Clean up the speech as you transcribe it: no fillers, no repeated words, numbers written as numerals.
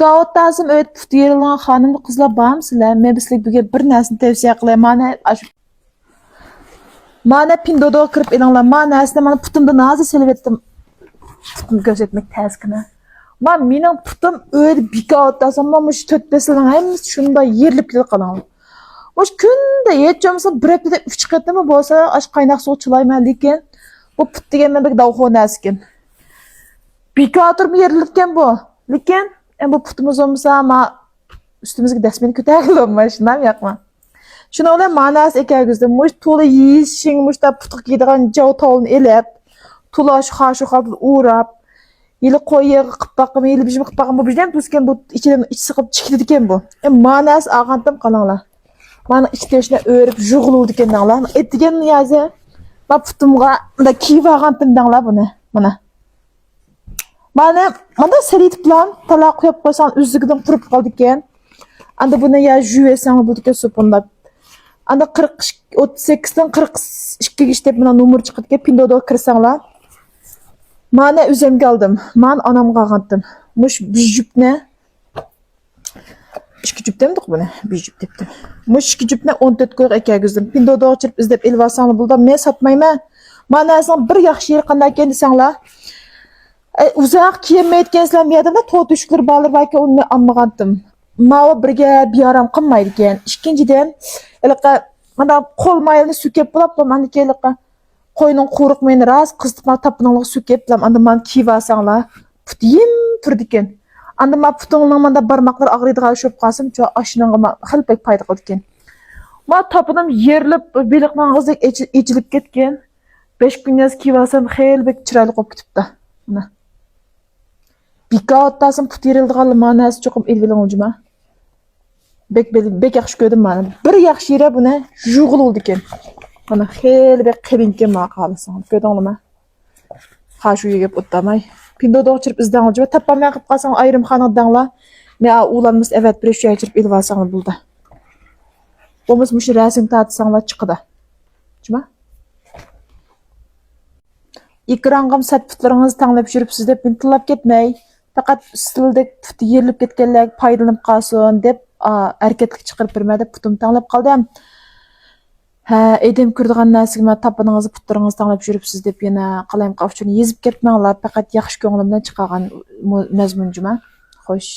Kavtazım öt put yerilgan hanımlı kızlar bağımsızlar. Men bizlik bugün bir narsani tavsiye qilay. Mana Pindodoga kirib elinglar. Mana narsani mana putimda nazir selib etdim. Putimni ko'rsatmak taskina. Mening putim öyle bikavtazım. Mana shu 4-5 yildan hammasi shunda yerilib ketib qolgan. Mush kunda yetchamsa bir haftada 3 qatimi bo'lsa, ash qaynoq suv chilayman lekin bu put degan men bir davxo narsa. Bikaturmi yerilibgan bu. Lekin bu putimiz olmasa ama üstümüzge desmeni ko'tarilmas, shundan yoqma. Shuni bilan ma'nosi ekagizda mush to'la yeyishing, mush da putuq yeydigan jav tolni elib, to'la shu xalda o'rab, yili qo'yga qilib baqim, yili bijim qilib baqim bu bizdan to'sgan bu ichidan ich siqib chiqdi ekan bu. Ma'nosi ag'antim qalanglar. Mana ichidashni o'rib jug'luvdi ekandinglar. Etgan yozi va putimga da kiyib ag'antim danglar buni. Mana selit bilan tala qo'yib qo'ysan o'zigidan qurib qoldi ekan. Anda buni ya juvesang bo'ldi sopunda. Anda 38 dan 42 ga ishlab mana nomer chiqdi ekan. Pindodoga kirsanglar. Mana o'zimga oldim. Men onamga qolgandim. Mush bijupni 2 jup demdik buni. Bijup debdim. Mush 2 jupni 14 qo'yib ekagizdim. Pindodoga chirib izlab elvarsanglar bo'ldi. Men sotmayman. Mana sen bir yaxshi yer qanday ekan desanglar. Uzaq kiymayotgansizlar miyadimda to'tishlar ba'lar balki uni olmagandim. Mava birga biyaram qilmaydi ekan. Ikkinchidan, ilaqa mana qo'l mayilni sukib bo'lib, mana keliqa qo'yning quruq meni ras qizdiqma tapiningni sukib bilan anda men kiyvarsanglar, putim turdi ekan. Anda men putingning menda barmoqlar og'riydigan sho'p qasim, cho ashiningga xilpek foyda qildi ekan. Men tapinim yerilib, beliqning og'ziga echilib ketgan. 5 kundan kiyvarsam xilbek chiroyli qolib ketibdi. Mana Bikavtazım put yerildigan ma'nosi cho'qim elbilan o'jima. Bek yaxshi ko'rdim mana. Bir yaxshi yere buni jug'ildi ekan. Mana xeyli bek qilingan maqolasi. Ko'rdingizmi? Ha shu yerga o'tmay. Pindodoga chirib izdangiz va topolmay qilib qolsang ayrim xonadonlar men ulanimiz evet bir shu yerga chirib elvarsanglar bo'ldi. Bo'lmasa mush rasm tatsanglar chiqdi. Chima? Ekrangam sat putlaringizni tanlab yuribsiz deb intilab ketmay. Faqat sildek put yerilib ketganlar foydalanib qolsin deb harakatlik chiqarib bermadi, putim tanlab qoldim. Edem ko'rdigan narsaga tapiningizni putlaringizni tanlab yuribsiz deb yana qalayim qavchuni yezib ketmanglar, faqat yaxshi ko'nglimdan chiqargan mazmunjima. Xo'sh.